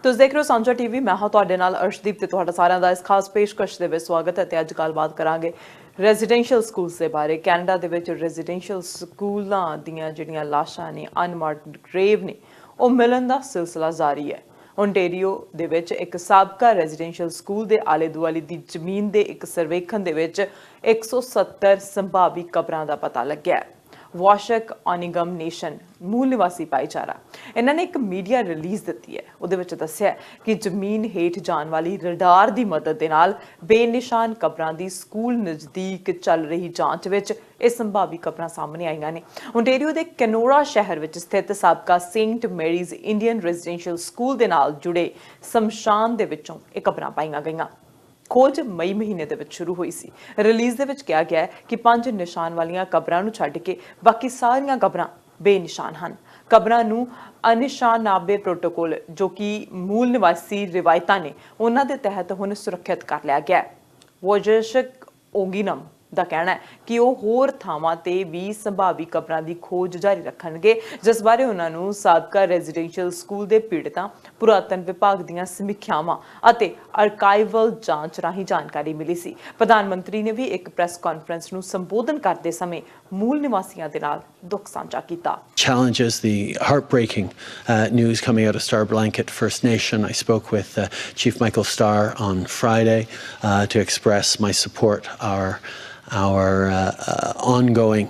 ਤੁਸੀਂ ਦੇਖ ਰਹੇ ਹੋ ਸਾਂਝਾ ਟੀਵੀ। ਮੈਂ ਹਾਂ ਤੁਹਾਡੇ ਨਾਲ ਅਰਸ਼ਦੀਪ ਤੇ ਤੁਹਾਡਾ ਸਾਰਿਆਂ ਦਾ ਇਸ ਖਾਸ ਪੇਸ਼ਕਸ਼ ਦੇ ਵਿੱਚ ਸਵਾਗਤ ਹੈ ਤੇ ਅੱਜ ਗੱਲਬਾਤ ਕਰਾਂਗੇ ਰੈਜ਼ੀਡੈਂਸ਼ੀਅਲ ਸਕੂਲਸ ਦੇ ਬਾਰੇ। ਕੈਨੇਡਾ ਦੇ ਵਿੱਚ ਰੈਜ਼ੀਡੈਂਸ਼ੀਅਲ ਸਕੂਲਾਂ ਦੀਆਂ ਜਿਹੜੀਆਂ ਲਾਸ਼ਾਂ ਨੇ, ਅਨਮਾਰਕਡ ਗ੍ਰੇਵ ਨੇ, ਉਹ ਮਿਲਣ ਦਾ ਸਿਲਸਿਲਾ ਜਾਰੀ ਹੈ। ਓਨਟਾਰੀਓ ਦੇ ਵਿੱਚ ਇੱਕ ਸਾਬਕਾ ਰੈਜ਼ੀਡੈਂਸ਼ੀਅਲ ਸਕੂਲ ਦੇ ਆਲੇ ਦੁਆਲੇ ਦੀ ਜ਼ਮੀਨ ਦੇ ਇੱਕ ਸਰਵੇਖਣ ਦੇ ਵਿੱਚ 170 ਸੰਭਾਵੀ ਕਬਰਾਂ ਦਾ ਪਤਾ ਲੱਗਿਆ। ਵਾਸ਼ਕ ਓਨਿਗਮ ਨੇਸ਼ਨ मूल निवासी भाईचारा इन्होंने एक मीडिया रिलीज़ दी है। उहदे विच दस्सिया कि जमीन हेठ जाण वाली रडार की मदद दे नाल बेनिशान कबरां दी स्कूल नज़दीक चल रही जांच विच ये संभावी कबरां सामने आईयां ने। ओनटारियो दे कैनोरा शहर विच स्थित साबका saint Mary's Indian residential school दे नाल जुड़े शमशान दे विचों ये कबरां पाईयां गईयां। खोज मई महीने दे विच शुरू हुई सी। रिलीज़ दे विच कहा गया है कि 5 निशान वालियां कबरां नूं छड्ड के बाकी सारियां कबरां बेनिशान हैं। कबरां नूं अनिशानाबे प्रोटोकोल जो कि मूल निवासी रिवायतां ने उन्हां दे तहत हुण सुरक्षित कर लिया गया है। वोजशक ओगिनम ਦਾ ਕਹਿਣਾ ਹੈ ਕਿ ਉਹ ਹੋਰ ਥਾਵਾਂ ਤੇ ਵੀ ਸੰਭਾਵੀ ਕਬਰਾਂ ਦੀ ਖੋਜ ਜਾਰੀ ਰੱਖਣਗੇ, ਜਿਸ ਬਾਰੇ ਉਹਨਾਂ ਨੂੰ ਸਾਬਕਾ ਰੈਜ਼ੀਡੈਂਸ਼ੀਅਲ ਸਕੂਲ ਦੇ ਪੀੜਤਾਂ, ਪੁਰਾਤਨ ਵਿਭਾਗ ਦੀਆਂ ਸਮੀਖਿਆਵਾਂ ਅਤੇ ਆਰਕਾਈਵਲ ਜਾਂਚ ਰਾਹੀਂ ਜਾਣਕਾਰੀ ਮਿਲੀ ਸੀ। ਪ੍ਰਧਾਨ ਮੰਤਰੀ ਨੇ ਵੀ ਇੱਕ ਪ੍ਰੈਸ ਕਾਨਫਰੰਸ ਨੂੰ ਸੰਬੋਧਨ ਕਰਦੇ ਸਮੇਂ ਮੂਲ ਨਿਵਾਸੀਆਂ ਦੇ ਨਾਲ ਦੁੱਖ ਸਾਂਝਾ ਕੀਤਾ। Challenges the heartbreaking news coming out of Star Blanket First Nation. I spoke with Chief Michael Starr on Friday to express my support, our ongoing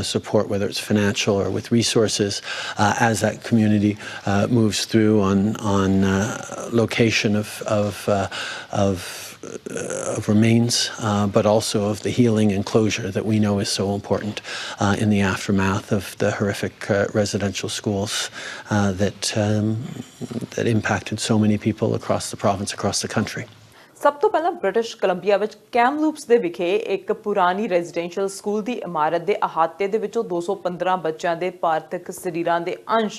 support, whether it's financial or with resources, as that community moves through on location of remains, but also of the healing and closure that we know is so important in the aftermath of the horrific residential schools that impacted so many people across the province, across the country. ਸਭ ਤੋਂ ਪਹਿਲਾਂ British Columbia ਵਿੱਚ Kamloops ਦੇ ਵਿਖੇ ਇੱਕ ਪੁਰਾਣੀ residential school ਦੀ ਇਮਾਰਤ ਦੇ ਅਹਾਤੇ ਦੇ ਵਿੱਚੋਂ 215 ਬੱਚਿਆਂ ਦੇ ਪਾਰਥਿਕ ਸਰੀਰਾਂ ਦੇ ਅੰਸ਼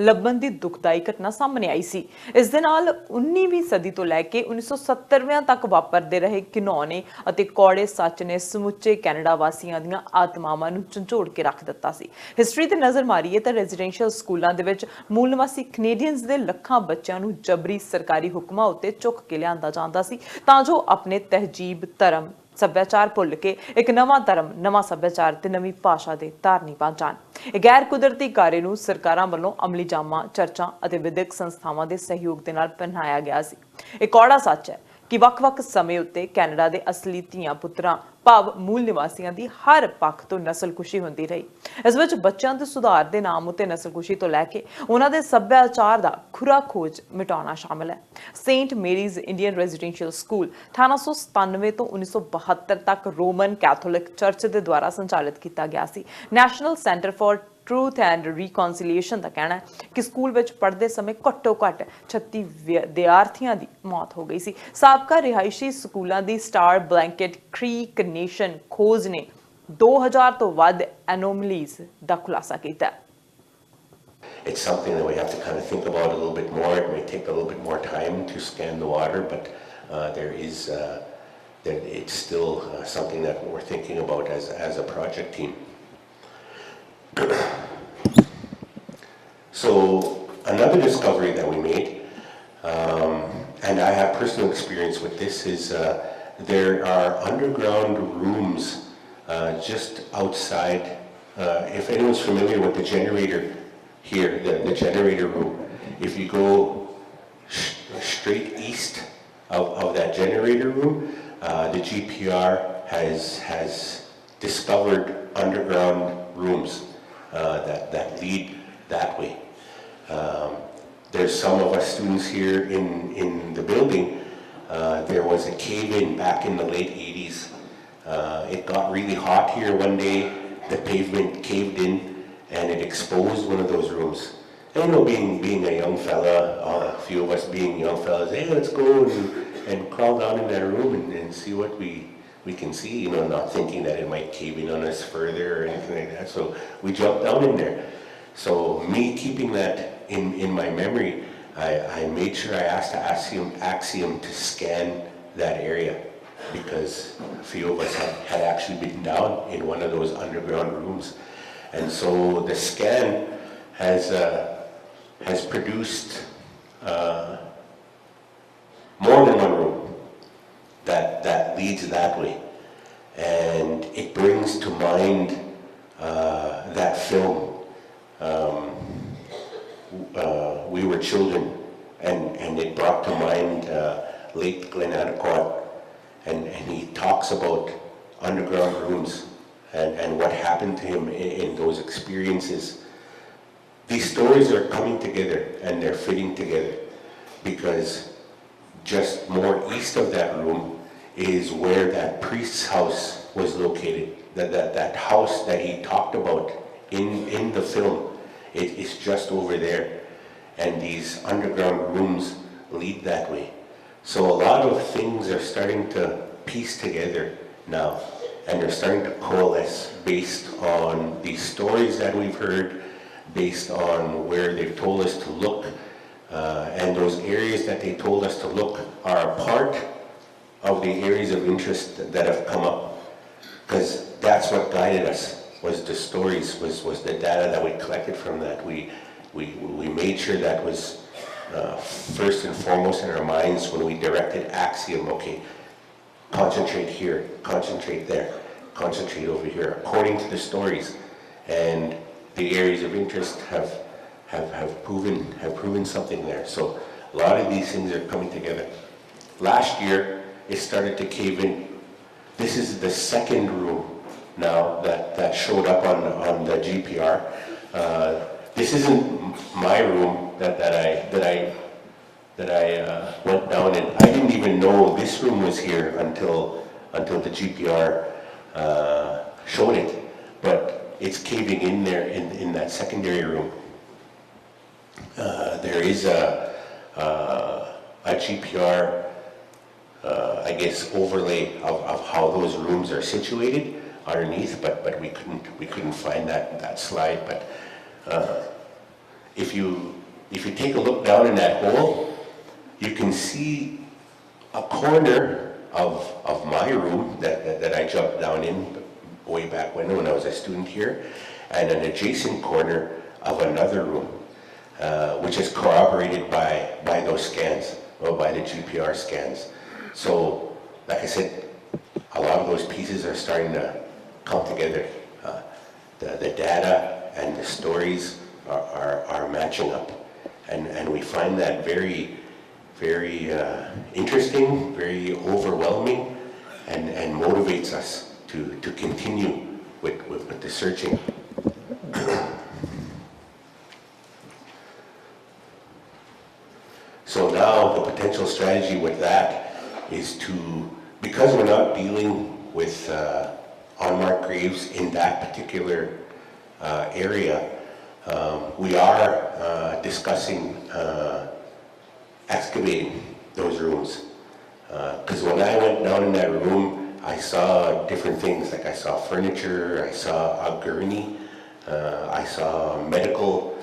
ਲੱਭਣ ਦੀ ਦੁਖਦਾਈ ਘਟਨਾ ਸਾਹਮਣੇ ਆਈ ਸੀ। ਇਸ ਦੇ ਨਾਲ 19ਵੀਂ ਸਦੀ ਤੋਂ ਲੈ ਕੇ 1970ਵਿਆਂ ਤੱਕ ਵਾਪਰਦੇ ਰਹੇ ਘਿਨੌਣੇ ਅਤੇ ਕੌੜੇ ਸੱਚ ਨੇ ਸਮੁੱਚੇ ਕੈਨੇਡਾ ਵਾਸੀਆਂ ਦੀਆਂ ਆਤਮਾਵਾਂ ਨੂੰ ਝੰਜੋੜ ਕੇ ਰੱਖ ਦਿੱਤਾ ਸੀ। ਹਿਸਟਰੀ ਤੇ ਨਜ਼ਰ ਮਾਰੀਏ ਤਾਂ ਰੈਜ਼ੀਡੈਂਸ਼ੀਅਲ ਸਕੂਲਾਂ ਦੇ ਵਿੱਚ ਮੂਲ ਨਿਵਾਸੀ ਕੈਨੇਡੀਅਨਸ ਦੇ ਲੱਖਾਂ ਬੱਚਿਆਂ ਨੂੰ ਜਬਰੀ ਸਰਕਾਰੀ ਹੁਕਮਾਂ ਉੱਤੇ ਚੁੱਕ ਕੇ ਲਿਆਂਦਾ ਜਾਂਦਾ ਸੀ ਤਾਂ ਜੋ ਆਪਣੇ ਤਹਿਜੀਬ, ਧਰਮ, ਸੱਭਿਆਚਾਰ ਭੁੱਲ ਕੇ ਇੱਕ ਨਵਾਂ ਧਰਮ, ਨਵਾਂ ਸੱਭਿਆਚਾਰ ਤੇ ਨਵੀਂ ਭਾਸ਼ਾ ਦੇ ਧਾਰਨੀ ਬਣ ਜਾਣ। ਇਹ ਗੈਰ ਕੁਦਰਤੀ ਕਾਰੇ ਨੂੰ ਸਰਕਾਰਾਂ ਵੱਲੋਂ ਅਮਲੀ ਜਾਮਾਂ, ਚਰਚਾਂ ਅਤੇ ਵਿਦਿਅਕ ਸੰਸਥਾਵਾਂ ਦੇ ਸਹਿਯੋਗ ਦੇ ਨਾਲ ਪਹਿਨਾਇਆ ਗਿਆ ਸੀ। ਇਹ ਕੌੜਾ ਸੱਚ ਹੈ ਕਿ ਵੱਖ-ਵੱਖ ਸਮੇਂ ਉੱਤੇ ਕੈਨੇਡਾ ਦੇ ਅਸਲੀ ਧੀਆਂ ਪੁੱਤਰਾਂ ਭਾਵ ਮੂਲ ਨਿਵਾਸੀਆਂ ਦੀ ਹਰ ਪੱਖ ਤੋਂ ਨਸਲਕੁਸ਼ੀ ਹੁੰਦੀ ਰਹੀ। ਇਸ ਵਿੱਚ ਬੱਚਿਆਂ ਦੇ ਸੁਧਾਰ ਦੇ ਨਾਮ ਉੱਤੇ ਨਸਲਕੁਸ਼ੀ ਤੋਂ ਲੈ ਕੇ ਉਹਨਾਂ ਦੇ ਸੱਭਿਆਚਾਰ ਦਾ ਖੁਰਾ ਖੋਜ ਮਿਟਾਉਣਾ ਸ਼ਾਮਲ ਹੈ। Saint Mary's Indian residential school 1897 ਤੋਂ 1972 ਤੱਕ ਰੋਮਨ ਕੈਥੋਲਿਕ ਚਰਚ ਦੇ ਦੁਆਰਾ ਸੰਚਾਲਿਤ ਕੀਤਾ ਗਿਆ ਸੀ। National centre for truth and reconciliation का कहना है कि स्कूल विच पढ़ते समय घट्टो घट 36 विद्यार्थियों की मौत हो गई सी। साबका रिहायशी स्कूलों की स्टार ब्लैंकेट क्रीक नेशन खोज ने 2000 तो वध एनोमलीज का खुलासा किया। It's something that we have to kind of think about a little bit more. It may take a little bit more time to scan the water, but it's still something that we're thinking about as a project team. So another discovery that we made, and I have personal experience with this, is there are underground rooms just outside. If anyone's familiar with the generator here, the generator room, if you go straight east of that generator room, the GPR has discovered underground rooms that lead that way. There's some of us students here in the building. There was a cave-in back in the late 80s. It got really hot here one day. The pavement caved in and it exposed one of those rooms. And you know, being a young fella, a few of us being young fellas, hey, let's go and crawl down in that room and see what we can see, you know, not thinking that it might cave in on us further or anything like that. So we jumped down in there. So me keeping that in my memory, I made sure I asked Axiom to scan that area, because a few of us had actually been down in one of those underground rooms. And so the scan has produced leads that way. And it brings to mind that film, We Were Children, and it brought to mind late Glenn Adequat, and he talks about underground rooms and what happened to him in those experiences. These stories are coming together and they're fitting together because just more east of that room is where that priest's house was located. That house that he talked about in the film, it is just over there. And these underground rooms lead that way. So a lot of things are starting to piece together now, and they're starting to coalesce based on these stories that we've heard, based on where they've told us to look, and those areas that they told us to look are a part of the areas of interest that have come up, because that's what guided us, was the stories, was the data that we collected from that. We made sure that was first and foremost in our minds when we directed Axiom. Okay, concentrate here, concentrate there, concentrate over here, according to the stories. And the areas of interest have proven something there. So a lot of these things are coming together. Last year, it started to cave in. This is the second room now that showed up on the GPR. This isn't my room that I went down in. I didn't even know this room was here until the GPR showed it. But it's caving in there in that secondary room. There is a GPR, I guess, overlay of how those rooms are situated underneath, but we couldn't find that slide. But if you take a look down in that hole, you can see a corner of my room that I jumped down in way back when I was a student here, and an adjacent corner of another room, which is corroborated by those scans, or by the GPR scans. So, like I said, a lot of those pieces are starting to come together. The data and the stories are matching up, and we find that very, very interesting, very overwhelming, and motivates us to continue with the searching. So now the potential strategy with that is to, because we're not dealing with unmarked graves in that particular area, we are discussing excavating those rooms. Because when I went down in that room, I saw different things, like I saw furniture, I saw a gurney, I saw medical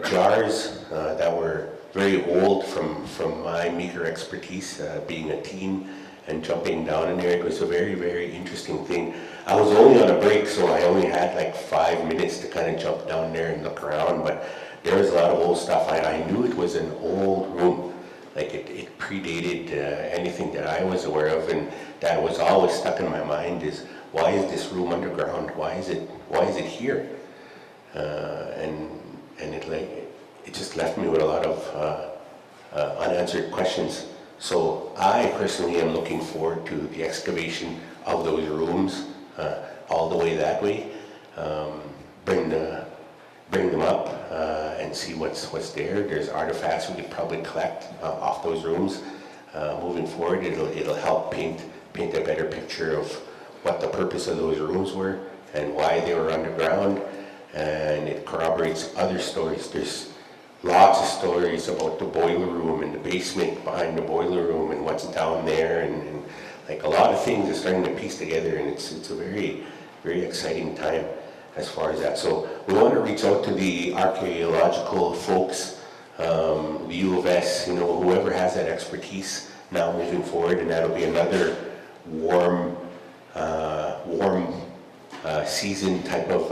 jars that were very old from my meager expertise, being a teen and jumping down in there. It was a very, very interesting thing. I was only on a break, so I only had like 5 minutes to kind of jump down there and look around, but there was a lot of old stuff. I knew it was an old room. Like it predated anything that I was aware of, and that was always stuck in my mind is, why is this room underground? Why is it here? And it just left me with a lot of unanswered questions. So I personally am looking forward to the excavation of those rooms all the way that way. Bring them up and see what's there. There's artifacts we could probably collect off those rooms. Moving forward, it'll help paint a better picture of what the purpose of those rooms were and why they were underground. And it corroborates other stories. There's lots of stories about the boiler room and the basement behind the boiler room and what's down there, and like a lot of things are starting to piece together, and it's a very, very exciting time as far as that. So we want to reach out to the archaeological folks, the U of S, whoever has that expertise now moving forward, and that'll be another warm season type of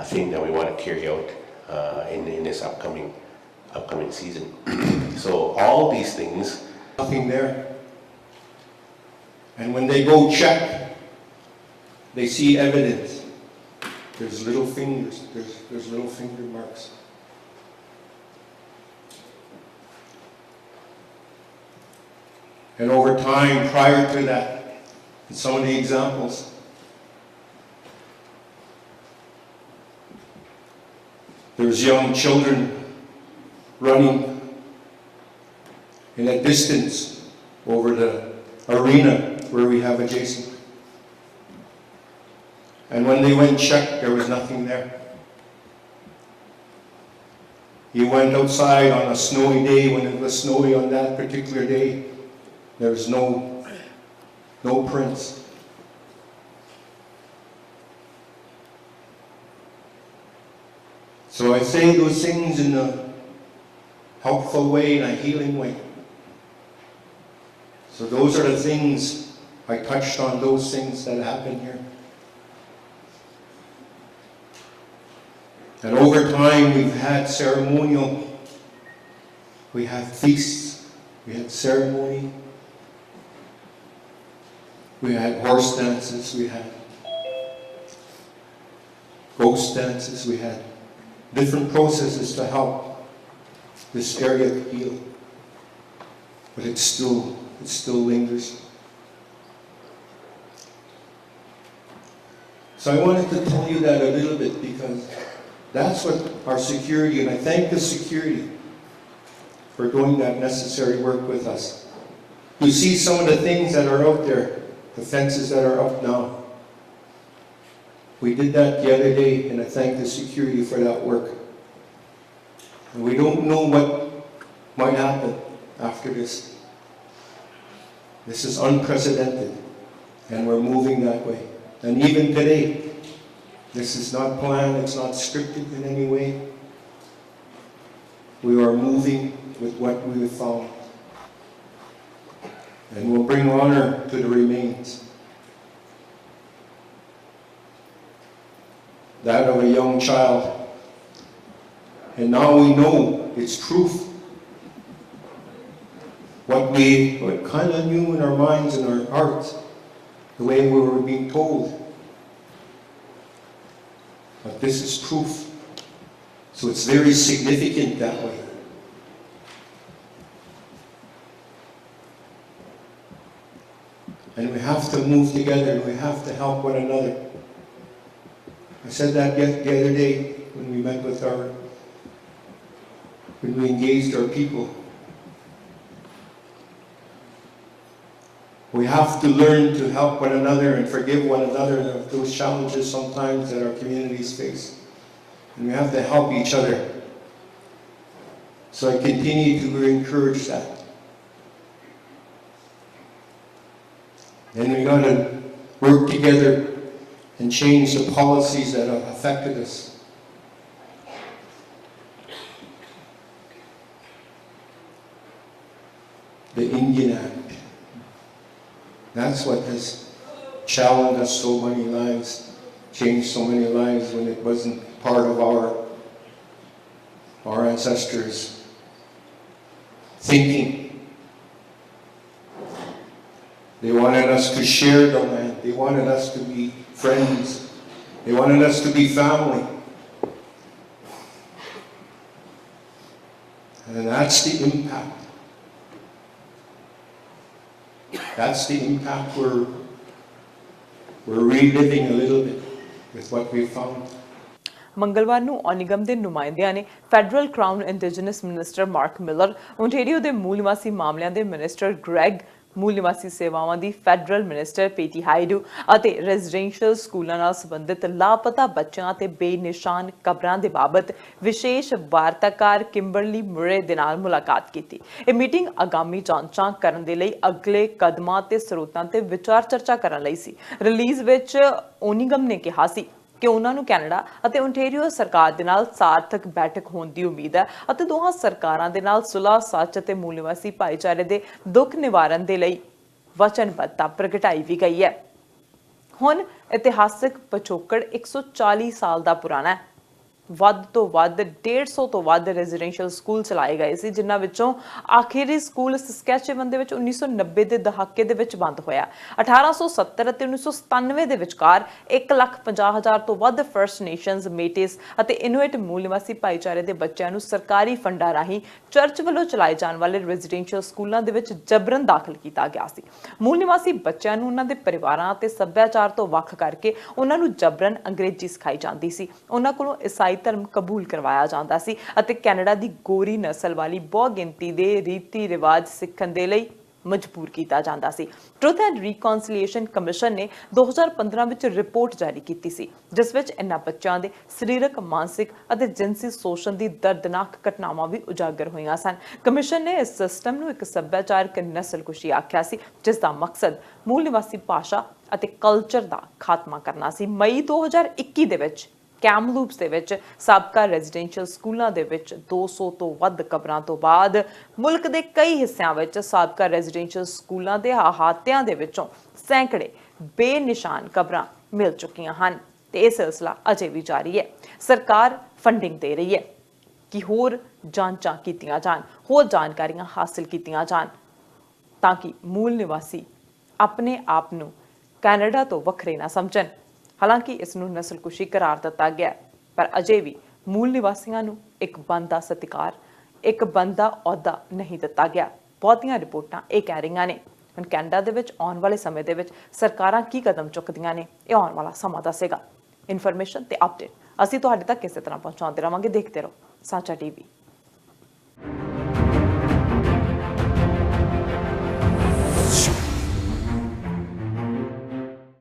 thing that we want to carry out in this upcoming season. So all these things. Nothing there. And when they go check, they see evidence. There's little fingers, there's little finger marks. And over time, prior to that, in some of the examples, there's young children running in a distance over the arena where we have adjacent. And when they went check, there was nothing there. You went outside on a snowy day, when it was snowy on that particular day, there was no prints. So I say those things in a helpful way, in a healing way. So those are the things, I touched on those things that happen here. And over time we've had ceremonial, we have feasts, we had ceremony, we had horse dances, we had ghost dances, we had different processes to help this area heal. But it still lingers. So I wanted to tell you that a little bit because that's what our security, and I thank the security for doing that necessary work with us. You see some of the things that are out there, the fences that are up now. We did that the other day, and I thank the security for that work. And we don't know what might happen after this. This is unprecedented, and we're moving that way. And even today, this is not planned, it's not scripted in any way. We are moving with what we have found. And we'll bring honor to the remains. That of a young child. And now we know it's proof. What we kind of knew in our minds and our hearts, the way we were being told. But this is proof. So it's very significant that way. And we have to move together, and we have to help one another. I said that the other day when we met with when we engaged our people. We have to learn to help one another and forgive one another of those challenges sometimes that our communities face. And we have to help each other. So I continue to encourage that. And we got to work together and change the policies that have affected us. The Indian Act. That's what has challenged us so many lives, changed so many lives when it wasn't part of our ancestors' thinking. They wanted us to share the land. They wanted us to be friends. They wanted us to be family. And that's the impact. That's the impact we're reliving a little bit with what we found. ਮੰਗਲਵਾਰ ਨੂੰ ਨਿਗਮ ਦੇ ਨੁਮਾਇੰਦਿਆਂ ਨੇ federal crown indigenous minister Mark Miller, Ontario ਦੇ ਮੂਲ ਨਿਵਾਸੀ ਮਾਮਲਿਆਂ ਦੇ ਮਿਨਿਸਟਰ ਗ੍ਰੈਗ, ਮੂਲ ਨਿਵਾਸੀ ਸੇਵਾਵਾਂ ਦੀ ਫੈਡਰਲ ਮਿਨਿਸਟਰ ਪੀਟੀ ਹਾਈਡੂ ਅਤੇ ਰੈਜ਼ੀਡੈਂਸ਼ੀਅਲ ਸਕੂਲਾਂ ਨਾਲ ਸੰਬੰਧਿਤ ਲਾਪਤਾ ਬੱਚਿਆਂ ਅਤੇ ਬੇਨਿਸ਼ਾਨ ਕਬਰਾਂ ਦੇ ਬਾਬਤ ਵਿਸ਼ੇਸ਼ ਵਾਰਤਾਕਾਰ ਕਿੰਬਰਲੀ ਮੁਰੇ ਦੇ ਨਾਲ ਮੁਲਾਕਾਤ ਕੀਤੀ। ਇਹ ਮੀਟਿੰਗ ਆਗਾਮੀ ਜਾਂਚਾਂ ਕਰਨ ਦੇ ਲਈ ਅਗਲੇ ਕਦਮਾਂ ਤੇ ਸਰੋਤਾਂ ਤੇ ਵਿਚਾਰ ਚਰਚਾ ਕਰਨ ਲਈ ਸੀ। ਰਿਲੀਜ਼ ਵਿੱਚ ਓਨਿਗਮ ਨੇ ਕਿਹਾ ਸੀ ਕਿ ਉਹਨਾਂ ਨੂੰ ਕੈਨੇਡਾ ਅਤੇ ਓਨਟਾਰੀਓ ਸਰਕਾਰ ਦੇ ਨਾਲ ਸਾਰਥਕ ਬੈਠਕ ਹੋਣ ਦੀ ਉਮੀਦ ਹੈ ਅਤੇ ਦੋਹਾਂ ਸਰਕਾਰਾਂ ਦੇ ਨਾਲ ਸੁਲਹ ਸੱਚ ਅਤੇ ਮੂਲ ਨਿਵਾਸੀ ਭਾਈਚਾਰੇ ਦੇ ਦੁੱਖ ਨਿਵਾਰਨ ਦੇ ਲਈ ਵਚਨਬੱਧਤਾ ਪ੍ਰਗਟਾਈ ਵੀ ਗਈ ਹੈ। ਹੁਣ ਇਤਿਹਾਸਕ ਪਿਛੋਕੜ 140 ਸਾਲ ਦਾ ਪੁਰਾਣਾ ਹੈ। ਵੱਧ ਤੋਂ ਵੱਧ 150 ਤੋਂ ਵੱਧ ਰੈਜ਼ੀਡੈਂਸ਼ੀਅਲ ਸਕੂਲ ਚਲਾਏ ਗਏ ਸੀ, ਜਿਨ੍ਹਾਂ ਵਿੱਚੋਂ ਆਖਰੀ ਸਕੂਲ ਸਸਕੈਚੇਵਨ ਦੇ ਵਿੱਚ 1990 ਦੇ ਦਹਾਕੇ ਦੇ ਵਿੱਚ ਬੰਦ ਹੋਇਆ। 1870 ਅਤੇ 1997 ਦੇ ਵਿਚਕਾਰ 1,50,000 ਤੋਂ ਵੱਧ ਫਰਸਟ ਨੇਸ਼ਨਸ, ਮੇਟਿਸ ਅਤੇ ਇਨੂਇਟ ਮੂਲ ਨਿਵਾਸੀ ਭਾਈਚਾਰੇ ਦੇ ਬੱਚਿਆਂ ਨੂੰ ਸਰਕਾਰੀ ਫੰਡਾਂ ਰਾਹੀਂ ਚਰਚ ਵੱਲੋਂ ਚਲਾਏ ਜਾਣ ਵਾਲੇ ਰੈਜ਼ੀਡੈਂਸ਼ੀਅਲ ਸਕੂਲਾਂ ਦੇ ਵਿੱਚ ਜਬਰਨ ਦਾਖਲ ਕੀਤਾ ਗਿਆ ਸੀ। ਮੂਲ ਨਿਵਾਸੀ ਬੱਚਿਆਂ ਨੂੰ ਉਹਨਾਂ ਦੇ ਪਰਿਵਾਰਾਂ ਅਤੇ ਸੱਭਿਆਚਾਰ ਤੋਂ ਵੱਖ ਕਰਕੇ ਉਹਨਾਂ ਨੂੰ ਜਬਰਨ ਅੰਗਰੇਜ਼ੀ ਸਿਖਾਈ ਜਾਂਦੀ ਸੀ। ਉਹਨਾਂ ਕੋਲੋਂ ਈਸਾਈ ਧਰਮ ਕਬੂਲ ਕਰਵਾਇਆ ਜਾਂਦਾ ਸੀ ਅਤੇ ਕੈਨੇਡਾ ਦੀ ਗੋਰੀ ਨਸਲ ਵਾਲੀ ਬਹੁ ਗਿਣਤੀ ਦੇ ਰੀਤੀ ਰਿਵਾਜ ਸਿੱਖਣ ਦੇ ਲਈ ਮਜਬੂਰ ਕੀਤਾ ਜਾਂਦਾ ਸੀ। ਟਰੂਥ ਐਂਡ ਰੀਕਨਸੀਲੀਏਸ਼ਨ ਕਮਿਸ਼ਨ ਨੇ 2015 ਵਿੱਚ ਰਿਪੋਰਟ ਜਾਰੀ ਕੀਤੀ ਸੀ, ਜਿਸ ਵਿੱਚ ਇਨ੍ਹਾਂ ਬੱਚਿਆਂ ਦੇ ਸਰੀਰਕ, ਮਾਨਸਿਕ ਅਤੇ ਜਿਨਸੀ ਸ਼ੋਸ਼ਣ ਦੀ ਦਰਦਨਾਕ ਘਟਨਾਵਾਂ ਵੀ ਉਜਾਗਰ ਹੋਈਆਂ ਸਨ। ਕਮਿਸ਼ਨ ਨੇ ਇਸ ਸਿਸਟਮ ਨੂੰ ਇੱਕ ਸੱਭਿਆਚਾਰਕ ਨਸਲਕੁਸ਼ੀ ਆਖਿਆ ਸੀ, ਜਿਸ ਦਾ ਮਕਸਦ ਮੂਲ ਨਿਵਾਸੀ ਭਾਸ਼ਾ ਅਤੇ ਕਲਚਰ ਦਾ ਖਾਤਮਾ ਕਰਨਾ ਸੀ। ਮਈ 2021 ਦੇ ਵਿੱਚ ਕੈਮਲੂਪਸ ਦੇ ਵਿੱਚ ਸਾਬਕਾ ਰੈਜ਼ੀਡੈਂਸ਼ੀਅਲ ਸਕੂਲਾਂ ਦੇ ਵਿੱਚ 200 ਤੋਂ ਵੱਧ ਕਬਰਾਂ ਤੋਂ ਬਾਅਦ ਮੁਲਕ ਦੇ ਕਈ ਹਿੱਸਿਆਂ ਵਿੱਚ ਸਾਬਕਾ ਰੈਜ਼ੀਡੈਂਸ਼ੀਅਲ ਸਕੂਲਾਂ ਦੇ ਅਹਾਤਿਆਂ ਦੇ ਵਿੱਚੋਂ ਸੈਂਕੜੇ ਬੇਨਿਸ਼ਾਨ ਕਬਰਾਂ ਮਿਲ ਚੁੱਕੀਆਂ ਹਨ ਤੇ ਇਹ ਸਿਲਸਿਲਾ ਅਜੇ ਵੀ ਜਾਰੀ ਹੈ। ਸਰਕਾਰ ਫੰਡਿੰਗ ਦੇ ਰਹੀ ਹੈ ਕਿ ਹੋਰ ਜਾਂਚਾਂ ਕੀਤੀਆਂ ਜਾਣ, ਹੋਰ ਜਾਣਕਾਰੀਆਂ ਹਾਸਲ ਕੀਤੀਆਂ ਜਾਣ ਤਾਂ ਕਿ ਮੂਲ ਨਿਵਾਸੀ ਆਪਣੇ ਆਪ ਨੂੰ ਕੈਨੇਡਾ ਤੋਂ ਵੱਖਰੇ ਨਾ ਸਮਝਣ। ਹਾਲਾਂਕਿ ਇਸ ਨੂੰ ਨਸਲਕੁਸ਼ੀ ਕਰਾਰ ਦਿੱਤਾ ਗਿਆ, ਪਰ ਅਜੇ ਵੀ ਮੂਲ ਨਿਵਾਸੀਆਂ ਨੂੰ ਇੱਕ ਬਣਦਾ ਸਤਿਕਾਰ, ਇੱਕ ਬਣਦਾ ਅਹੁਦਾ ਨਹੀਂ ਦਿੱਤਾ ਗਿਆ। ਬਹੁਤੀਆਂ ਰਿਪੋਰਟਾਂ ਇਹ ਕਹਿ ਰਹੀਆਂ ਨੇ। ਹੁਣ ਕੈਨੇਡਾ ਦੇ ਵਿੱਚ ਆਉਣ ਵਾਲੇ ਸਮੇਂ ਦੇ ਵਿੱਚ ਸਰਕਾਰਾਂ ਕੀ ਕਦਮ ਚੁੱਕਦੀਆਂ ਨੇ, ਇਹ ਆਉਣ ਵਾਲਾ ਸਮਾਂ ਦੱਸੇਗਾ। ਇਨਫੋਰਮੇਸ਼ਨ ਤੇ ਅਪਡੇਟ ਅਸੀਂ ਤੁਹਾਡੇ ਤੱਕ ਕਿਸੇ ਤਰ੍ਹਾਂ ਪਹੁੰਚਾਉਂਦੇ ਰਹਾਂਗੇ। ਦੇਖਦੇ ਰਹੋ ਸਾਂਝਾ ਟੀਵੀ।